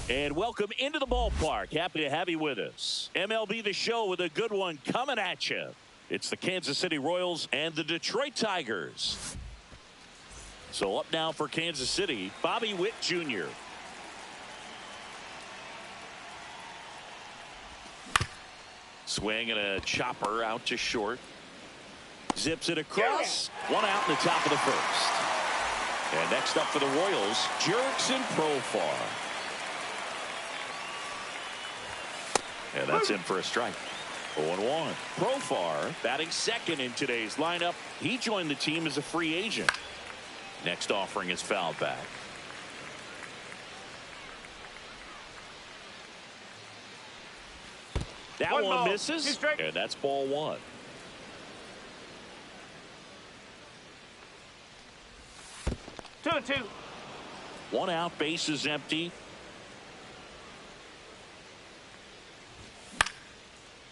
And welcome into the ballpark. Happy to have you with us. MLB The Show with a good one coming at you. It's the Kansas City Royals and the Detroit Tigers. So up now for Kansas City, Bobby Witt Jr. Swing and a chopper out to short. Zips it across. One out in the top of the first. And next up for the Royals, Jurickson Profar. And that's in for a strike. 0-1. Profar batting second in today's lineup. He joined the team as a free agent. Next offering is fouled back. That one misses, and that's ball one. Two and two. One out, base is empty.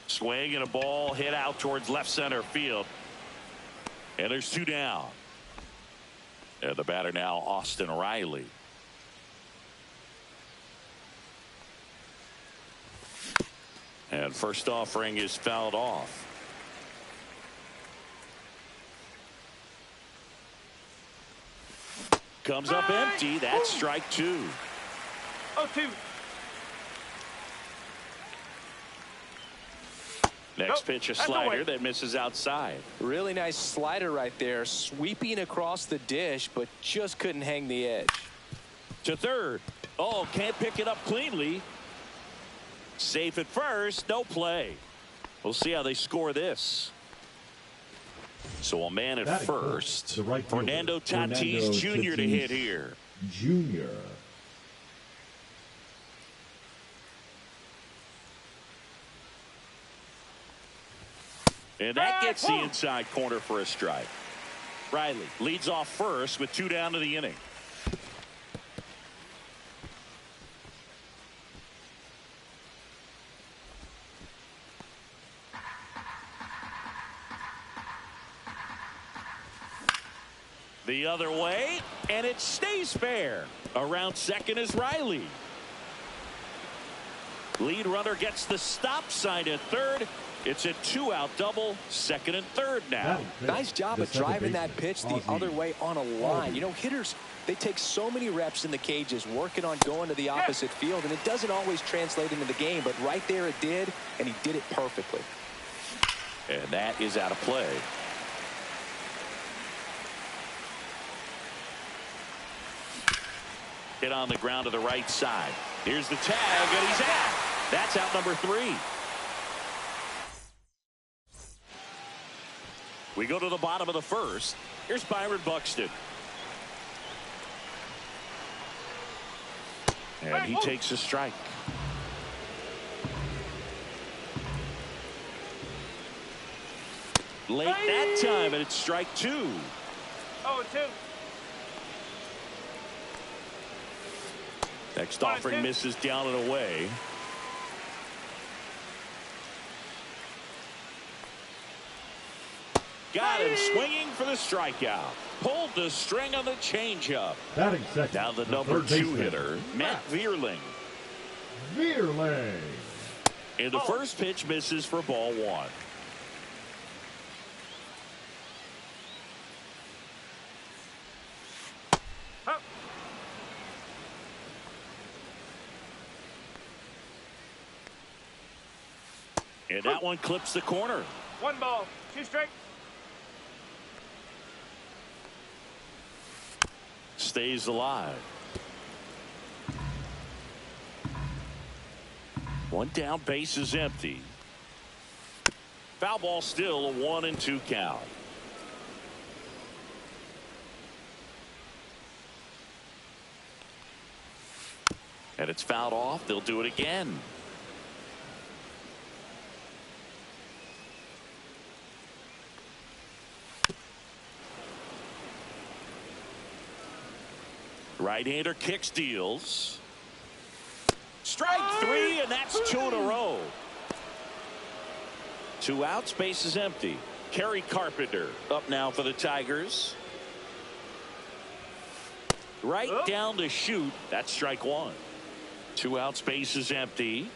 Swing and a ball hit out towards left center field. And there's two down. And the batter now, Austin Riley. And first offering is fouled off. Comes up empty. That's strike two. 0-2. Next pitch, a slider that misses outside. Really nice slider right there, sweeping across the dish, but just couldn't hang the edge. To third. Oh, can't pick it up cleanly. Safe at first, no play. We'll see how they score this. So a man at first. Right Fernando Tatis Jr. to hit here. Junior. And that gets the inside corner for a strike. Riley leads off first with two down to the inning. The other way, and it stays fair. Around second is Riley. Lead runner gets the stop sign at third. It's a two-out double, second and third now. Nice job of driving that pitch the other way on a line. You know, hitters, they take so many reps in the cages working on going to the opposite field, and it doesn't always translate into the game, but right there it did, and he did it perfectly. And that is out of play. Hit on the ground to the right side. Here's the tag, and he's out. That's out number 3. We go to the bottom of the first. Here's Byron Buxton. And he takes a strike. Late that time, and it's strike 2. 0-2. Next offering misses down and away. Got him swinging for the strikeout. Pulled the string on the changeup. Now the number 2 hitter, Matt Vierling. And the first pitch misses for ball 1. And that one clips the corner. 1 ball, 2 strikes. Stays alive. 1 down, base is empty. Foul ball still, a 1-2 count. And it's fouled off. They'll do it again. Right-hander kicks, deals. Strike 3, and that's 2 in a row. 2 outs, base is empty. Kerry Carpenter up now for the Tigers. Right down to shoot. That's strike 1. Two out, space is empty.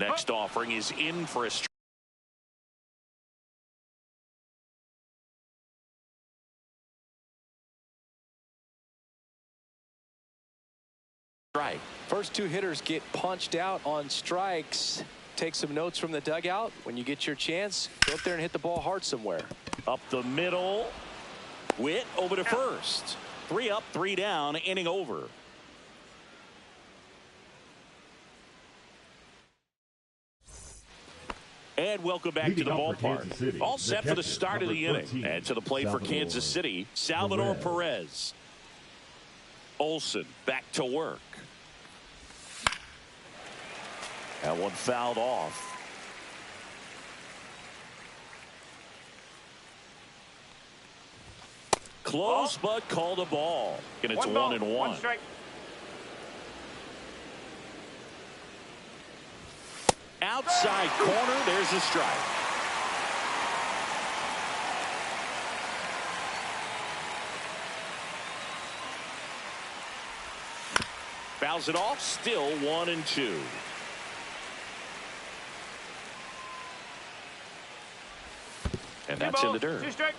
Next offering is in for a strike. First two hitters get punched out on strikes. Take some notes from the dugout. When you get your chance, go up there and hit the ball hard somewhere. Up the middle. Witt over to first. 3 up, 3 down, inning over. And welcome back to the ballpark. All set for the start of the inning. And to the plate for Kansas City, Salvador Perez. Olsen back to work. That one fouled off. Close, but called a ball. And it's 1-1. One strike. Outside corner, there's a strike. Fouls it off, still 1-2. And that's in the dirt. Two strike.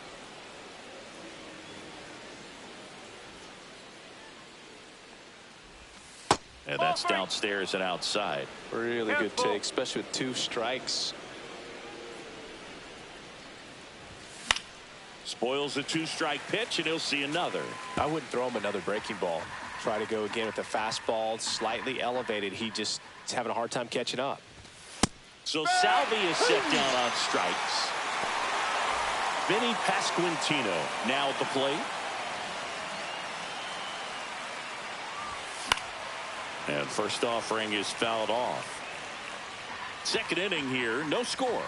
And that's downstairs and outside. Really good take, especially with 2 strikes. Spoils a 2-strike pitch, and he'll see another. I wouldn't throw him another breaking ball. Try to go again with the fastball, slightly elevated. He just is having a hard time catching up. So Salvi is set down on strikes. Vinny Pasquantino now at the plate. And first offering is fouled off. Second inning here, no score.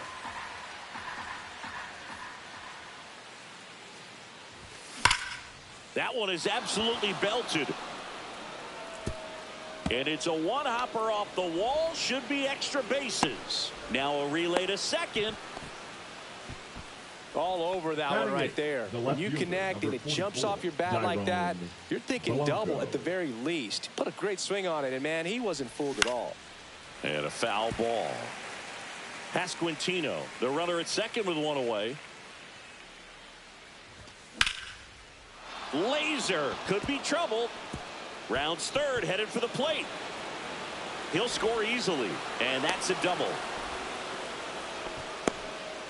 That one is absolutely belted. And it's a one-hopper off the wall. Should be extra bases. Now a relay to second. All over that one right there. When you connect and it jumps off your bat like that, you're thinking double at the very least. He put a great swing on it, and man, he wasn't fooled at all. And a foul ball. Pasquantino, the runner at second with one away. Laser could be trouble. Rounds third, headed for the plate. He'll score easily, and that's a double.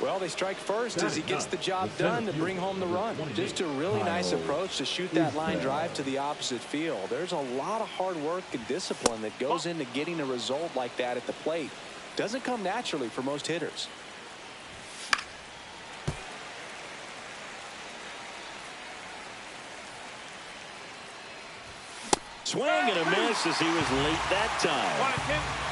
Well, they strike first as he gets the job done to bring home the run. Just a really nice approach to shoot that line drive to the opposite field. There's a lot of hard work and discipline that goes into getting a result like that at the plate. Doesn't come naturally for most hitters. Swing and a miss as he was late that time. 1-2.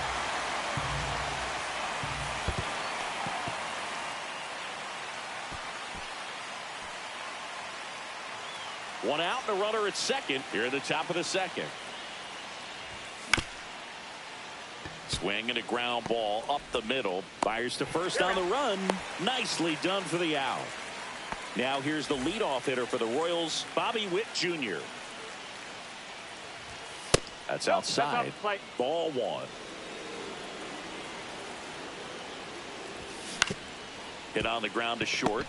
One out and a runner at second here at the top of the second. Swing and a ground ball up the middle. Fires to first on the run. Nicely done for the out. Now here's the leadoff hitter for the Royals, Bobby Witt Jr. That's outside. Ball 1. Hit on the ground to short.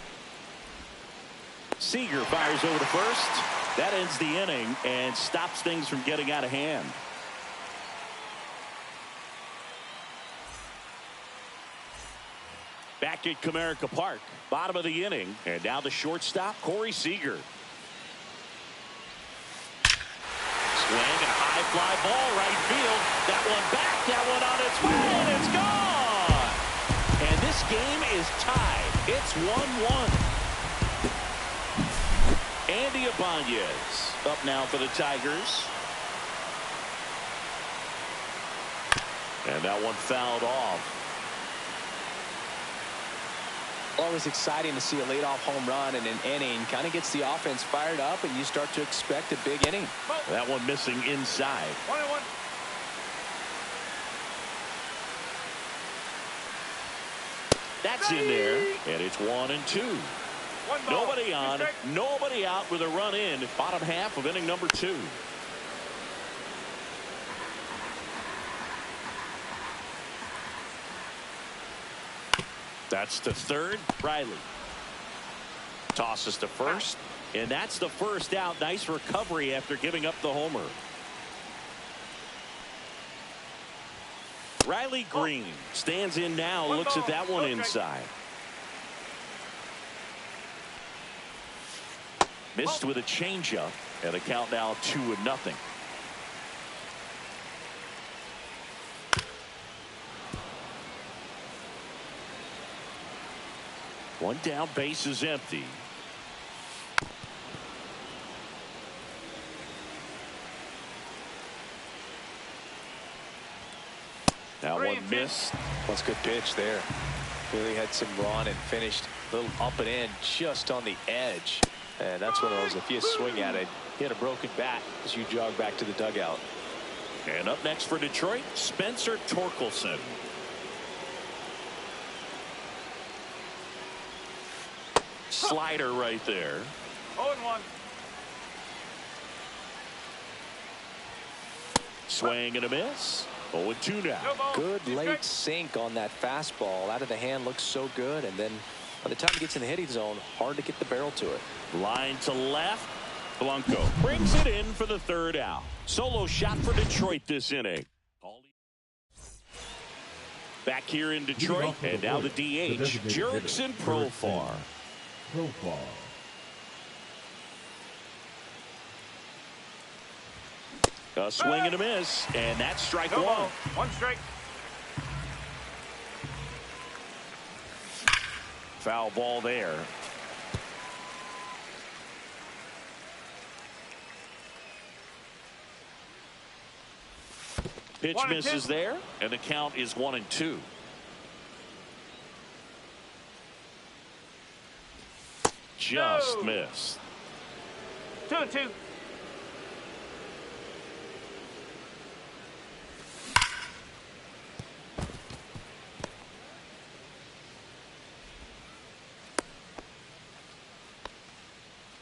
Seager fires over to first. That ends the inning and stops things from getting out of hand. Back at Comerica Park, bottom of the inning, and now the shortstop, Corey Seager. Swing and a high fly ball right field. That one back, that one on its way, and it's gone. And this game is tied. It's 1-1. Andy Ibanez up now for the Tigers. And that one fouled off. Always exciting to see a leadoff home run in an inning. Kind of gets the offense fired up, and you start to expect a big inning. That one missing inside. 1-1. That's in there, and it's 1-2. Nobody on, nobody out with a run in, bottom half of inning number 2. That's to third. Riley tosses to first, and that's the first out. Nice recovery after giving up the homer. Riley Green stands in now, looks at that one inside. Missed with a changeup, and a count now 2-0. One down, base is empty. Now one missed. That's a good pitch there. Really had some run and finished a little up and in just on the edge. And that's one of those, if you swing at it, hit a broken bat as you jog back to the dugout. And up next for Detroit, Spencer Torkelson. Slider right there. 0-1. Swing and a miss. 0-2 now. Good late sink on that fastball. Out of the hand, looks so good. And then by the time he gets in the hitting zone, hard to get the barrel to it. Line to left. Blanco brings it in for the third out. Solo shot for Detroit this inning. Back here in Detroit, and now the DH, Jurickson Profar. A swing and a miss, and that's strike one. One strike. Foul ball there. Pitch misses there, and the count is 1-2. Just missed. 2-2.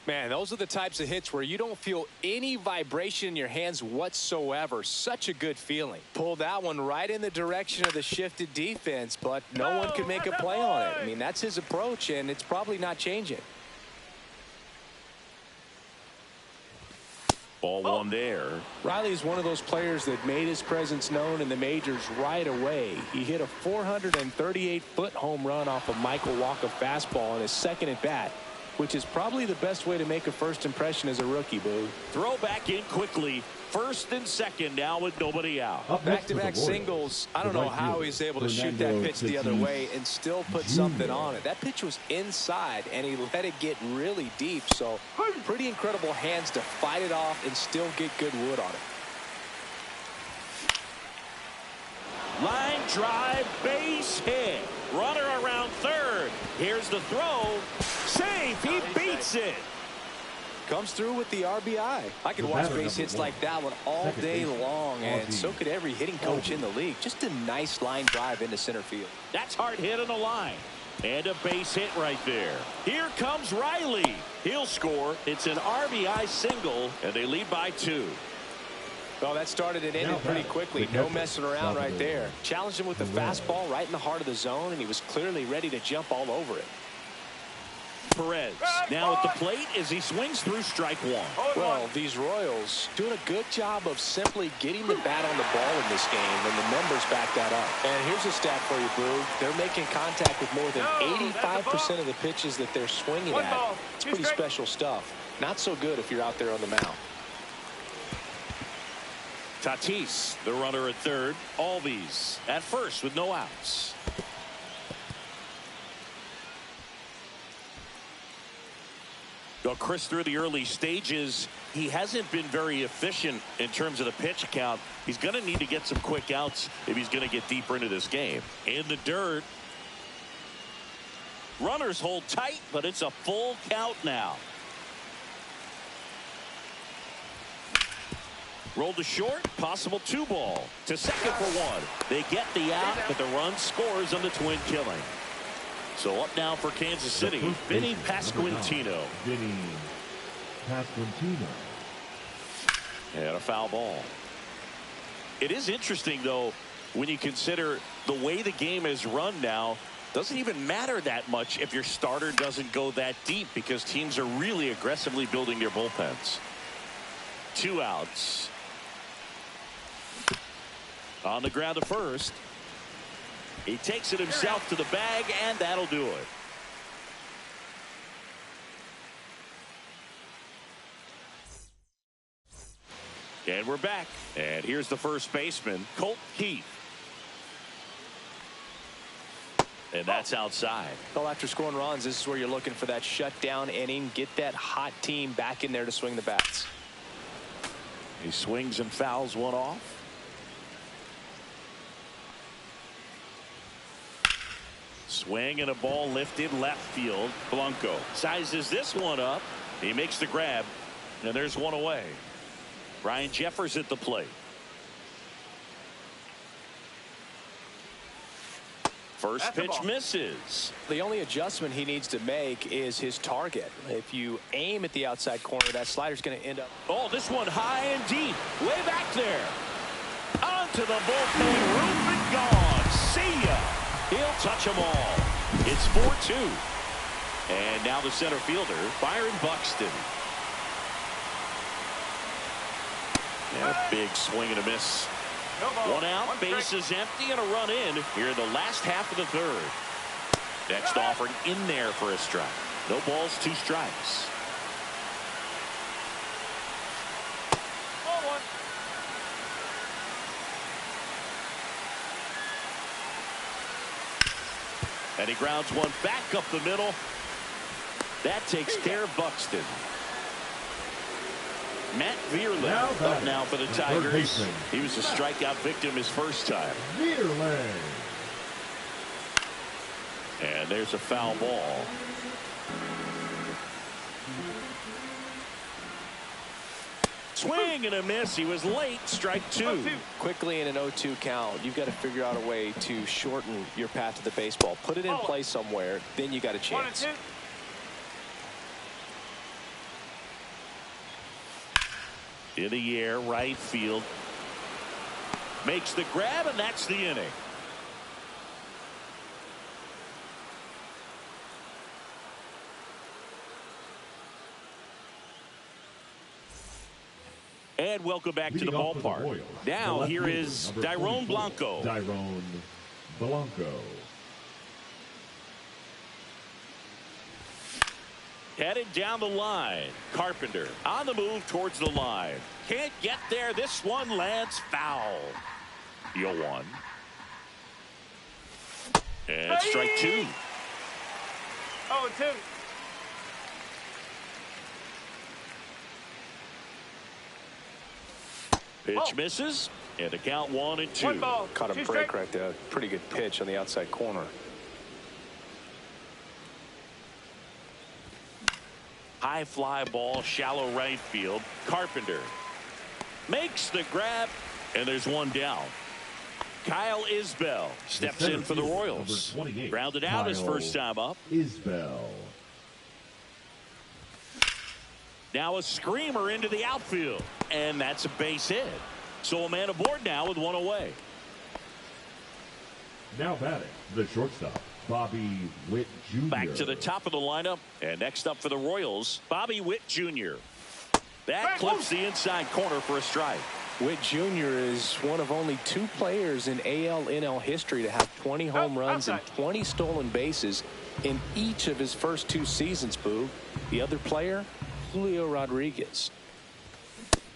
Man, those are the types of hits where you don't feel any vibration in your hands whatsoever. Such a good feeling. Pulled that one right in the direction of the shifted defense, but no one could make a play on it. I mean, that's his approach, and it's probably not changing. Ball one there. Riley's one of those players that made his presence known in the majors right away. He hit a 438-foot home run off of Michael Walker fastball on his second at bat, which is probably the best way to make a first impression as a rookie, Boo. Throw back in quickly. First and second now with nobody out. Back-to-back singles. I don't know how he's able to shoot that pitch the other way and still put something on it. That pitch was inside, and he let it get really deep. So pretty incredible hands to fight it off and still get good wood on it. Line drive, base hit. Runner around third. Here's the throw. Safe. He beats it. Comes through with the RBI. I could watch base hits like that one all day long, and so could every hitting coach in the league. Just a nice line drive into center field. That's hard hit on the line. And a base hit right there. Here comes Riley. He'll score. It's an RBI single, and they lead by 2. Well, that started and ended pretty quickly. No messing around right there. Challenged him with the fastball right in the heart of the zone, and he was clearly ready to jump all over it. Perez now at the plate as he swings through strike one. Well, these Royals doing a good job of simply getting the bat on the ball in this game, and the numbers back that up. And here's a stat for you, Boo. They're making contact with more than 85% of the pitches that they're swinging at. It's pretty special stuff. Not so good if you're out there on the mound. Tatis, the runner at third. Albies at first with no outs. Well, Chris, through the early stages, he hasn't been very efficient in terms of the pitch count. He's going to need to get some quick outs if he's going to get deeper into this game. In the dirt. Runners hold tight, but it's a full count now. Rolled to short, possible 2-ball. To second for 1. They get the out, but the run scores on the twin killing. So up now for Kansas City, Vinny Pasquantino. And a foul ball. It is interesting, though, when you consider the way the game is run now. Doesn't even matter that much if your starter doesn't go that deep because teams are really aggressively building their bullpens. 2 outs. On the ground to first. He takes it himself to the bag, and that'll do it. And we're back. And here's the first baseman, Colt Keith. And that's outside. Well, after scoring runs, this is where you're looking for that shutdown inning. Get that hot team back in there to swing the bats. He swings and fouls one off. Swing and a ball lifted left field. Blanco sizes this one up. He makes the grab, and there's one away. Ryan Jeffers at the plate. First pitch misses. The only adjustment he needs to make is his target. If you aim at the outside corner, that slider's going to end up. Oh, this one high and deep. Way back there. Onto the bullpen. Roof and gone. See ya. He'll touch them all. It's 4-2. And now the center fielder, Byron Buxton. Yeah, big swing and a miss. No ball. 1 out, base is empty, and a run in here in the last half of the third. Next offering in there for a strike. No balls, 2 strikes. Ball 1. And he grounds one back up the middle. That takes care of Buxton. Matt Vierling up now for the Tigers. He was a strikeout victim his first time. Vierling. And there's a foul ball. Swing and a miss. He was late. Strike 2. 0-2. Quickly in an 0-2 count, you've got to figure out a way to shorten your path to the baseball. Put it in play somewhere, then you got a chance. 1-2. In the air, right field. Makes the grab, and that's the inning. And welcome back to the ballpark. Now here is Dairon Blanco. Dairon Blanco. Headed down the line. Carpenter on the move towards the line. Can't get there. This one lands foul. 0-1. And strike 2. 0-2. Pitch misses. And the count 1-2. 1 ball. Caught a 2 break strikes. right there. Pretty good pitch on the outside corner. High fly ball, shallow right field. Carpenter makes the grab, and there's one down. Kyle Isbell steps in for the Royals. Grounded out his first time up. Isbell. Now a screamer into the outfield, and that's a base hit. So a man aboard now with one away. Now batting, the shortstop, Bobby Witt Jr. Back to the top of the lineup, and next up for the Royals, Bobby Witt Jr. That clips the inside corner for a strike. Witt Jr. is one of only 2 players in AL/NL history to have 20 home runs and 20 stolen bases in each of his first 2 seasons, Boo. The other player, Julio Rodriguez.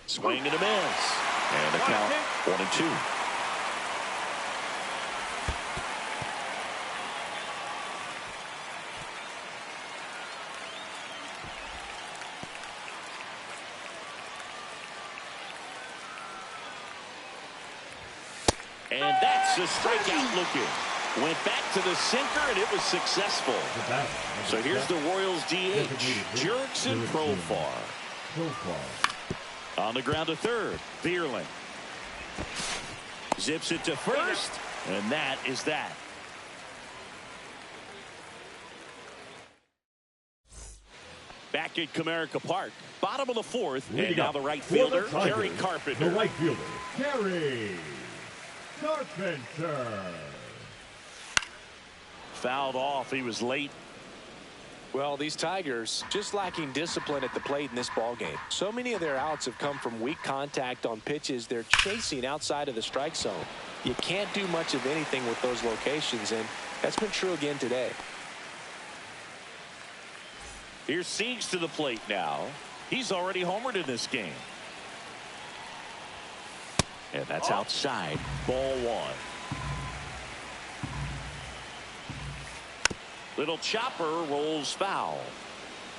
Swing and a miss. And the count 1-2. And that's a strikeout looking. Went back to the sinker, and it was successful. So here's the Royals DH, Jurickson Profar. On the ground to third, Vierling. Zips it to first, and that is that. Back at Comerica Park, bottom of the 4th, and now the right fielder, Gary Carpenter. The right fielder, Gary Carpenter. fouled off. He was late. Well, these Tigers just lacking discipline at the plate in this ball game. So many of their outs have come from weak contact on pitches they're chasing outside of the strike zone. You can't do much of anything with those locations, and that's been true again today. Here's Siegs to the plate now. He's already homered in this game. And that's outside. Ball one. Little chopper rolls foul.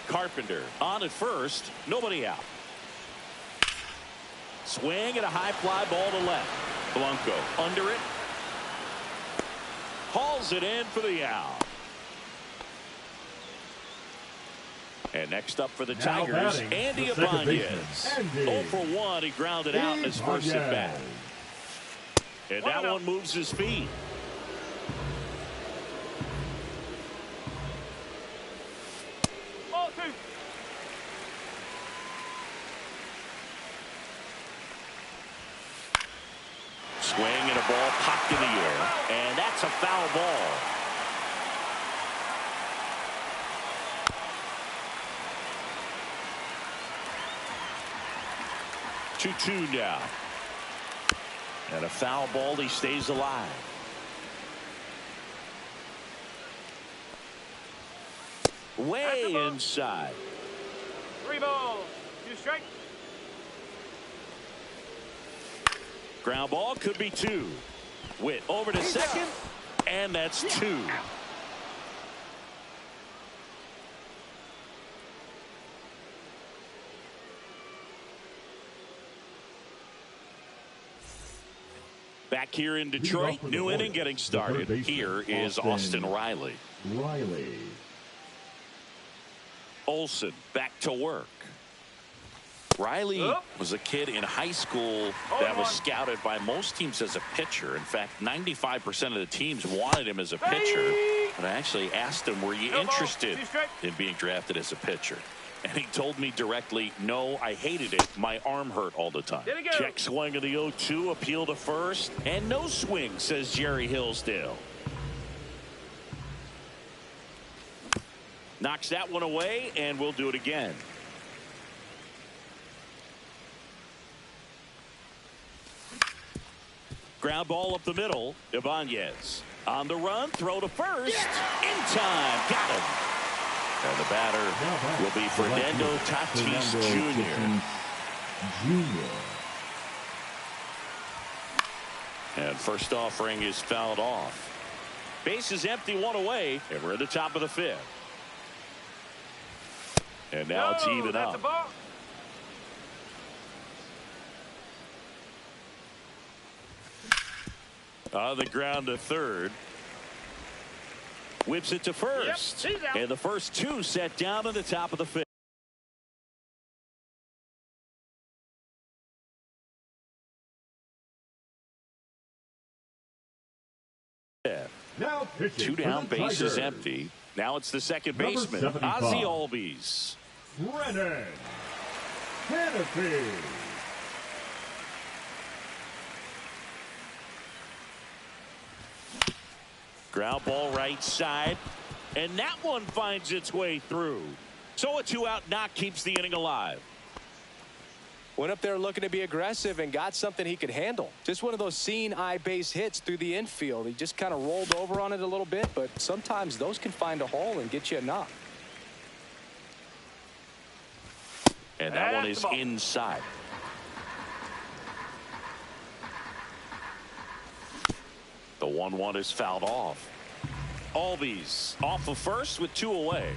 Carpenter on at first. Nobody out. Swing and a high fly ball to left. Blanco under it. Hauls it in for the out. And next up for the Tigers, Andy Ibanez. 0 for 1. He grounded out in his first at bat. And that one moves his feet. Ball two. Swing and a ball popped in the air. And that's a foul ball. Two now. And a foul ball. He stays alive. Way inside. 3 balls. 2 strikes. Ground ball could be 2. Witt over to second. And that's 2. Back here in Detroit, new inning getting started. Here is Austin Riley. Olsen back to work. Riley was a kid in high school that was scouted by most teams as a pitcher. In fact, 95% of the teams wanted him as a pitcher. And I actually asked him, were you interested in being drafted as a pitcher? And he told me directly, no, I hated it. My arm hurt all the time. Check swing of the 0-2, appeal to first. And no swing, says Jerry Hillsdale. Knocks that one away, and we'll do it again. Ground ball up the middle. Ibanez on the run, throw to first. In time, got him. And the batter will be Fernando Tatis Jr. And first offering is fouled off. Base is empty, 1 away, and we're at the top of the 5th. And now it's even up. On the ground to third. Whips it to first. And the first 2 set down at the top of the 5th. Now 2 down, base is empty. Now it's the second baseman, Ozzie Albies. Brennan Hennessy. Ground ball right side. And that one finds its way through. So a 2-out knock keeps the inning alive. Went up there looking to be aggressive and got something he could handle. Just one of those seeing eye base hits through the infield. He just kind of rolled over on it a little bit, but sometimes those can find a hole and get you a knock. And that one is inside. The 1-1 is fouled off. Albies off of first with 2 away.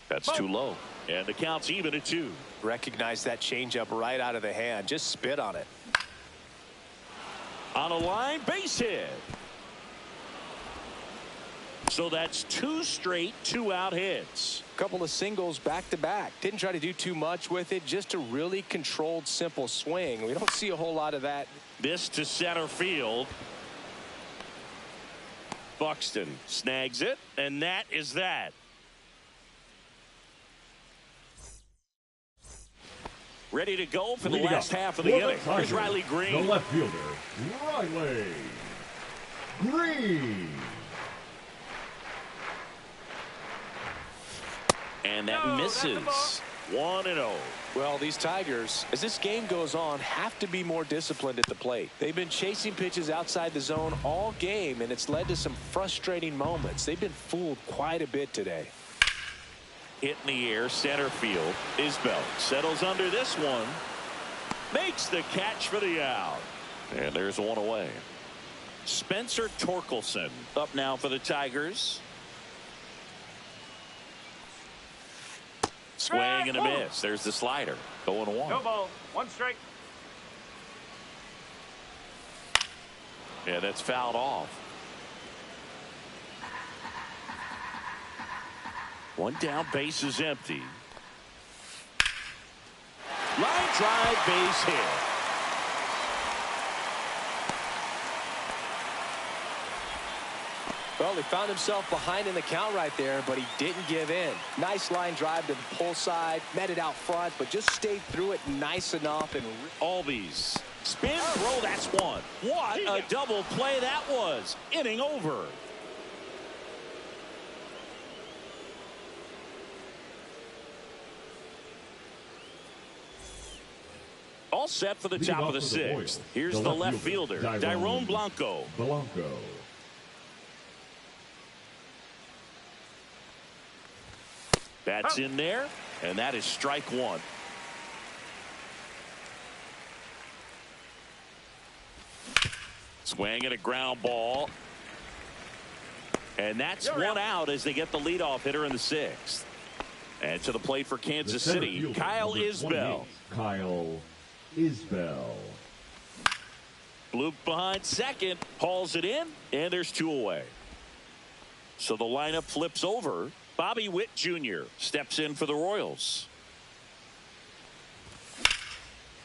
That's too low. And the count's even at 2. Recognize that changeup right out of the hand. Just spit on it. On a line, base hit. So that's 2 straight 2-out hits. Couple of singles back to back. Didn't try to do too much with it. Just a really controlled, simple swing. We don't see a whole lot of that. This to center field. Buxton snags it, and that is that. Ready to go for the last half of the inning. Here's Riley Green. The left fielder, Riley Green. And that No, misses. 1-0. Well, these Tigers, as this game goes on, have to be more disciplined at the plate. They've been chasing pitches outside the zone all game, and it's led to some frustrating moments. They've been fooled quite a bit today. Hit in the air, center field. Isbell settles under this one. Makes the catch for the out. And there's one away. Spencer Torkelson up now for the Tigers. Swing and a miss. There's the slider. 0-1. No ball. 1 strike. Yeah, that's fouled off. 1 down, base is empty. Line drive, base hit. Well, he found himself behind in the count right there, but he didn't give in. Nice line drive to the pull side, met it out front, but just stayed through it nice enough. And Albies. Spin throw, that's one. What a double play that was. Inning over. All set for the top of the 6th. Here's the left fielder, Dairon Blanco. That's in there, and that is strike 1. Swing and a ground ball. And that's 1 out as they get the leadoff hitter in the 6th. And to the plate for Kansas City, Kyle Isbell. Kyle Isbell. Bloop behind second, hauls it in, and there's 2 away. So the lineup flips over. Bobby Witt Jr. steps in for the Royals.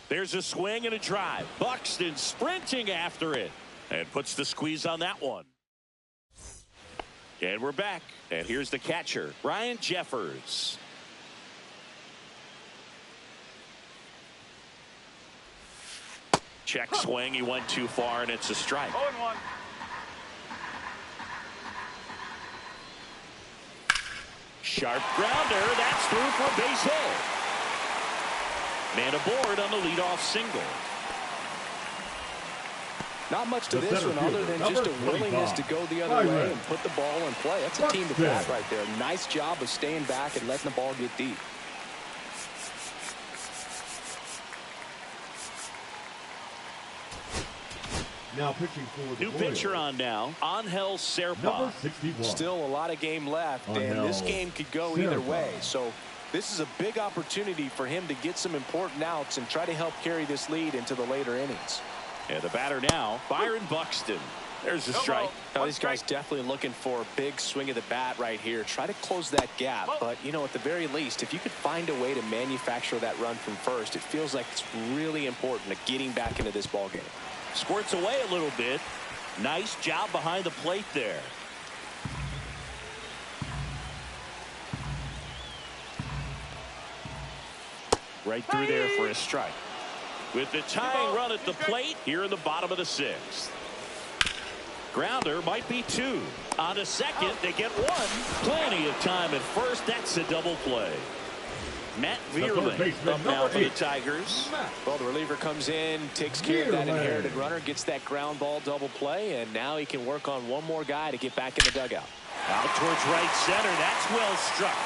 There's a swing and a drive. Buxton sprinting after it and puts the squeeze on that one. And we're back. And here's the catcher, Ryan Jeffers. Check swing. He went too far, and it's a strike. 0-1. Sharp grounder. That's through for a base hit. Man aboard on the leadoff single. not much to this one other than just a willingness to go the other way and put the ball in play. That's a team to bat right there. Nice job of staying back and letting the ball get deep. Now pitching for the New pitcher on now, Angel Serpa. Still a lot of game left, and this game could go either way. So this is a big opportunity for him to get some important outs and try to help carry this lead into the later innings. And the batter now, Byron Buxton. There's a strike. Now, these guys definitely looking for a big swing of the bat right here. Try to close that gap. But, you know, at the very least, if you could find a way to manufacture that run from first, it feels like it's really important to getting back into this ball game. Squirts away a little bit. Nice job behind the plate there. Right through there for a strike. With the tying run at the plate here in the bottom of the sixth. Grounder might be two. On to second, they get one. Plenty of time at first. That's a double play. Matt Vierling up now for the Tigers. Well, the reliever comes in, takes care of that inherited runner, gets that ground ball double play, and now he can work on one more guy to get back in the dugout. Out towards right center. That's well struck.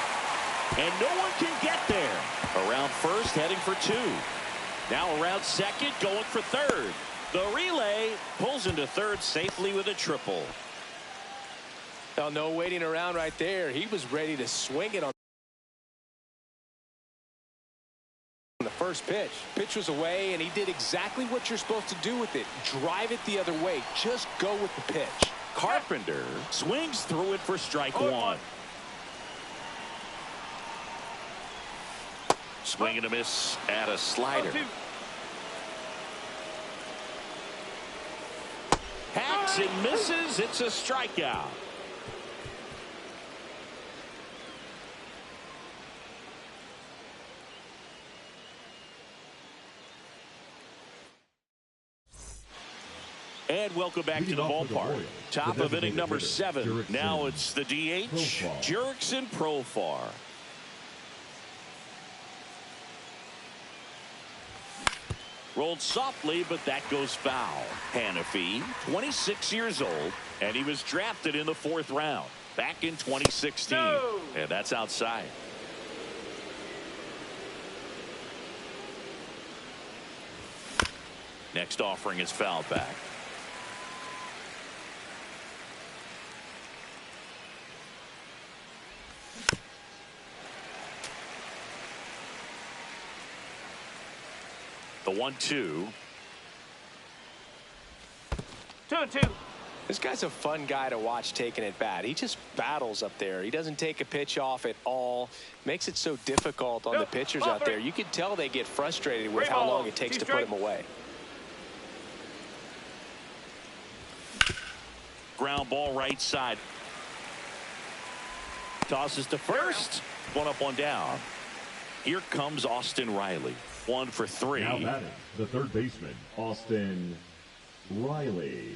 And no one can get there. Around first, heading for two. Now around second, going for third. The relay pulls into third safely with a triple. Well, no waiting around right there. He was ready to swing it on the first pitch. Pitch was away, and he did exactly what you're supposed to do with it. Drive it the other way. Just go with the pitch. Carpenter swings through it for strike one. Swing and a miss at a slider. Hacks and misses. It's a strikeout. And welcome back to the ballpark. Top of inning number 7. Now it's the DH, Jurickson Profar. Rolled softly, but that goes foul. Hannafy, 26 years old, and he was drafted in the 4th round back in 2016. No. And that's outside. Next offering is fouled back. The 1-2. 2-2. This guy's a fun guy to watch taking it bat. He just battles up there. He doesn't take a pitch off at all. Makes it so difficult on the pitchers out there. You can tell they get frustrated with how long it takes to put him away. Ground ball right side. Tosses to first. 1 up, 1 down. Here comes Austin Riley. 1 for 3. Now batting, the 3rd baseman, Austin Riley.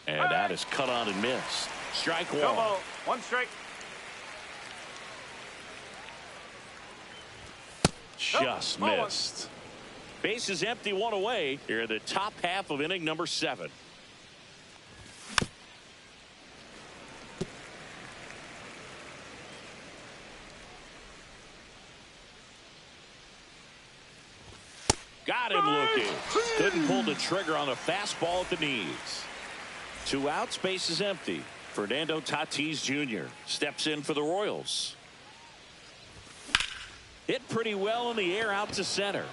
And that is cut on and missed. Strike 1. No ball. 1 strike. Just missed. Base is empty, 1 away. Here in the top half of inning number 7. Got him looking. Couldn't pull the trigger on a fastball at the knees. 2 outs, base is empty. Fernando Tatis Jr. steps in for the Royals. Hit pretty well in the air out to center.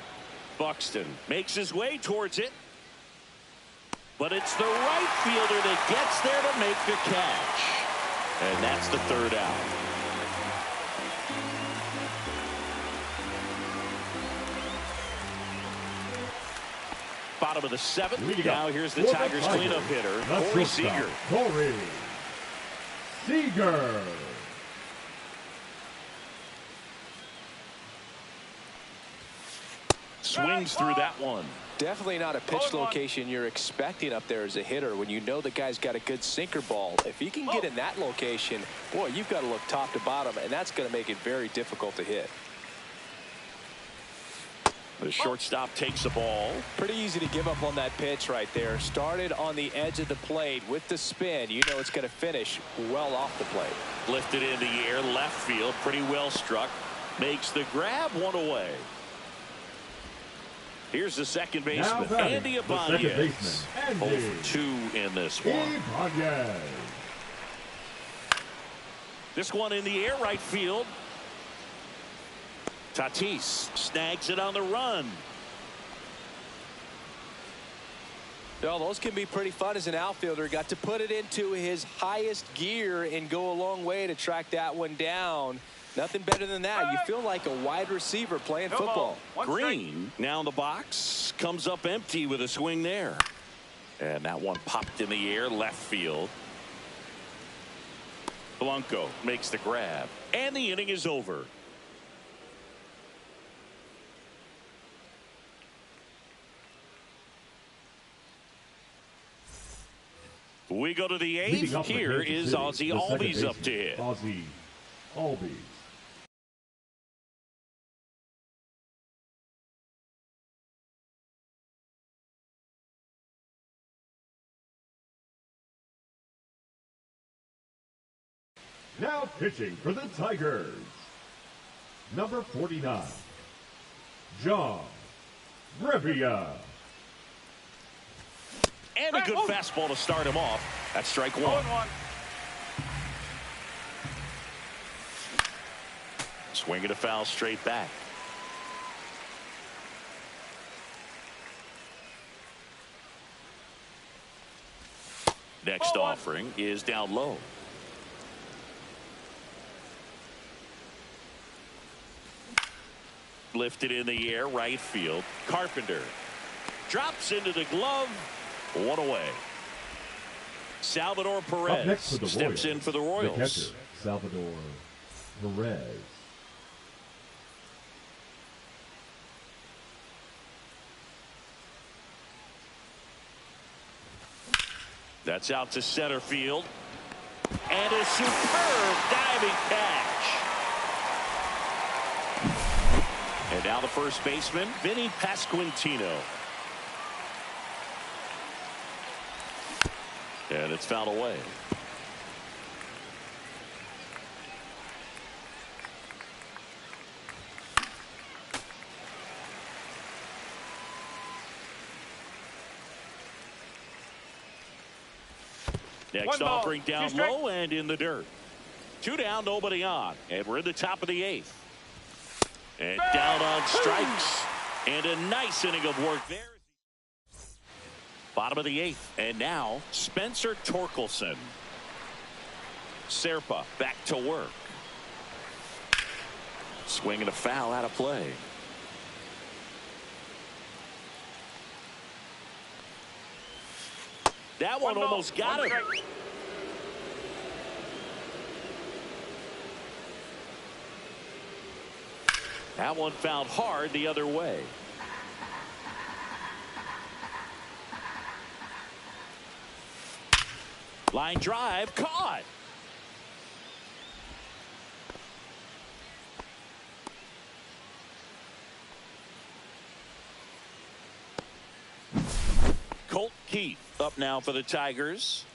Buxton makes his way towards it. But it's the right fielder that gets there to make the catch. And that's the 3rd out. Bottom of the 7th. Now here's the Tigers cleanup hitter, Corey Seager. Corey Seager. Swings through that one. Definitely not a pitch location you're expecting up there as a hitter when you know the guy's got a good sinker ball. If he can get in that location, boy, you've got to look top to bottom, and that's going to make it very difficult to hit. The shortstop takes the ball. Pretty easy to give up on that pitch right there. Started on the edge of the plate with the spin. You know it's going to finish well off the plate. Lifted in the air, left field, pretty well struck. Makes the grab, 1 away. Here's the second baseman, Andy Ibanez. 0 for 2 in this one. Ibanez. This one in the air, right field. Tatis snags it on the run. Well, those can be pretty fun as an outfielder. Got to put it into his highest gear and go a long way to track that one down. Nothing better than that. You feel like a wide receiver playing football. Green now in the box, comes up empty with a swing there. And that one popped in the air, left field. Blanco makes the grab. And the inning is over. We go to the 8th. Here is Ozzie Albies up to hit. Ozzie Albies. Now pitching for the Tigers, number 49, John Revia. And a good fastball to start him off. That's strike 1. 0-1. Swinging a foul straight back. Next offering is down low. Lifted in the air, right field. Carpenter drops into the glove. 1 away. Salvador Perez steps in for the Royals. The catcher, Salvador Perez. That's out to center field. And a superb diving catch. And now the first baseman, Vinny Pasquantino. And it's fouled away. Next offering down low and in the dirt. 2 down, nobody on. And we're in the top of the 8th. And down on strikes. And a nice inning of work there. Bottom of the 8th. And now Spencer Torkelson. Serpa back to work. Swinging a foul out of play. That one almost got him. That one fouled hard the other way. Line drive caught. Colt Keith up now for the Tigers.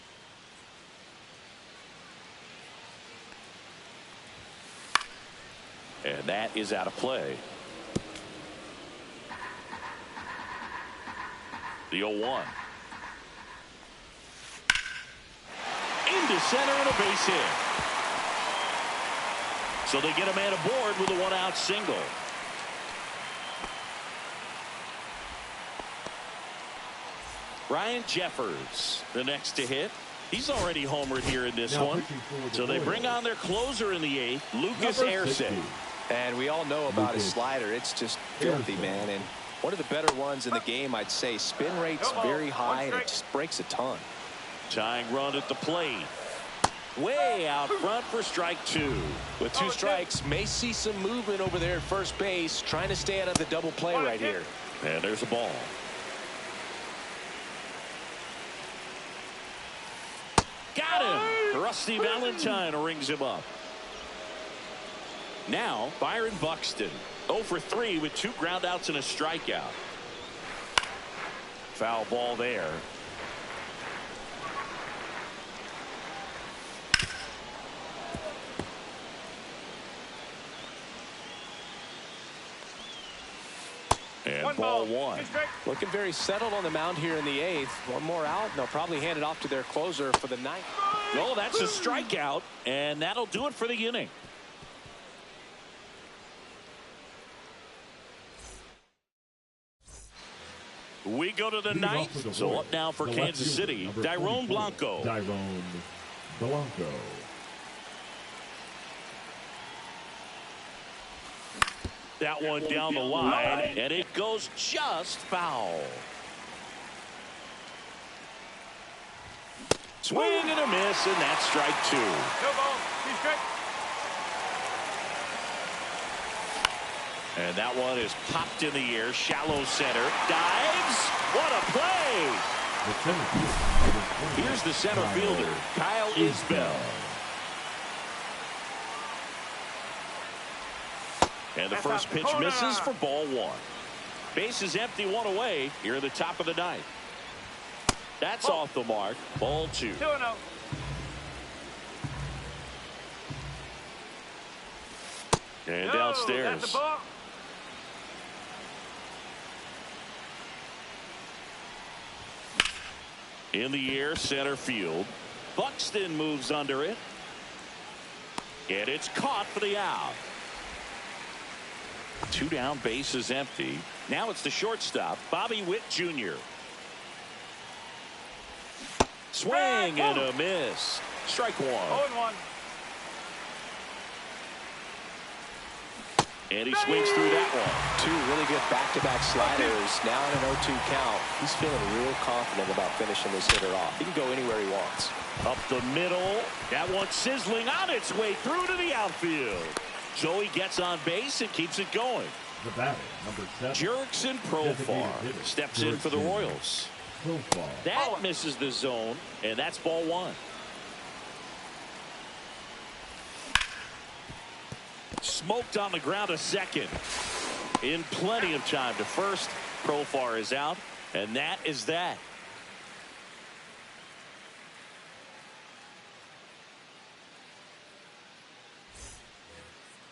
And that is out of play. The 0-1. Into center and a base hit. So they get a man aboard with a 1-out single. Ryan Jeffers, the next to hit. He's already homered here in this one. So they bring on their closer in the 8th, Lucas Erceg. And we all know about his slider. It's just filthy, man. And one of the better ones in the game, I'd say. Spin rate's very high, and it just breaks a ton. Tying run at the plate. Way out front for strike 2. With 2 strikes, may see some movement over there at first base, trying to stay out of the double play right here. And there's a ball. Got him. Rusty Valentine rings him up. Now Byron Buxton 0 for 3 with 2 groundouts and a strikeout. Foul ball there. And ball 1. Looking very settled on the mound here in the 8th. One more out, and they'll probably hand it off to their closer for the 9th. No, that's a strikeout, and that'll do it for the inning. We go to the 9th. So up now for Kansas City, Dairon Blanco. Dairon Blanco. That one down the line, and it goes just foul. Swing and a miss, and that's strike 2. No ball. 2 strike. And that one is popped in the air, shallow center, dives. What a play! Here's the center fielder, Kyle Isbell. And the first pitch misses for ball 1. Base is empty, 1 away here at the top of the 9th. That's off the mark. Ball 2. 2-0. And downstairs. That's the ball. In the air, center field. Buxton moves under it. And it's caught for the out. 2 down, base is empty. Now it's the shortstop, Bobby Witt Jr. Swing and a miss. Strike 1. 0-1. And he swings through that one. 2 really good back-to-back sliders. Now in an 0-2 count. He's feeling real confident about finishing this hitter off. He can go anywhere he wants. Up the middle. That one sizzling on its way through to the outfield. So he gets on base and keeps it going. The batter, number 7. Jurickson Profar steps in for the Royals. That misses the zone, and that's ball 1. Smoked on the ground a second. in plenty of time to first. Profar is out, and that is that.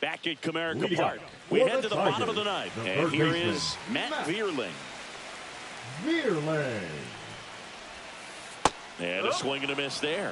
Back at Comerica Park, we head to the bottom of the ninth, and here is Matt Vierling. And a swing and a miss there.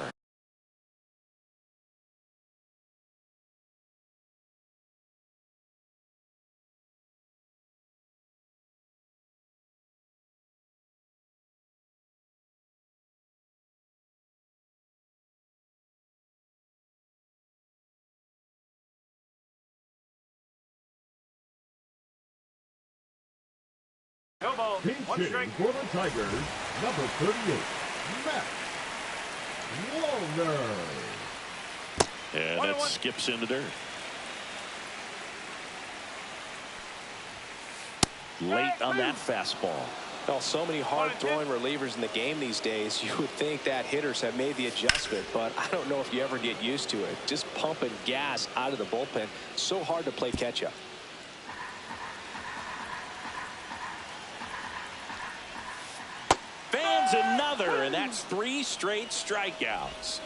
Go ball. One strike. For the Tigers, number 38, Matt Wallner. And that skips into dirt. Late on that fastball. Well, so many hard-throwing relievers in the game these days. You would think that hitters have made the adjustment, but I don't know if you ever get used to it. Just pumping gas out of the bullpen. So hard to play catch-up. Fans another, and that's 3 straight strikeouts.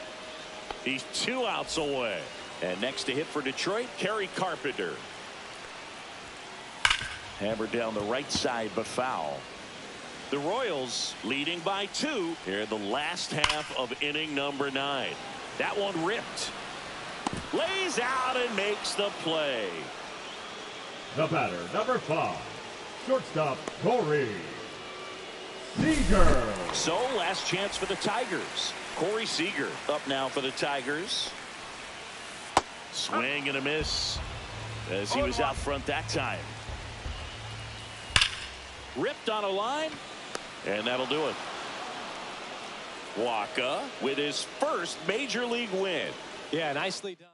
He's 2 outs away. And next to hit for Detroit, Kerry Carpenter. Hammered down the right side, but foul. The Royals leading by 2 here in the last half of inning number 9. That one ripped. Lays out and makes the play. The batter, number 5, shortstop Corey Seager. So last chance for the Tigers. Corey Seager up now for the Tigers. Swing and a miss as he was out front that time. Ripped on a line, and that'll do it. Waka with his first major league win. Yeah, nicely done.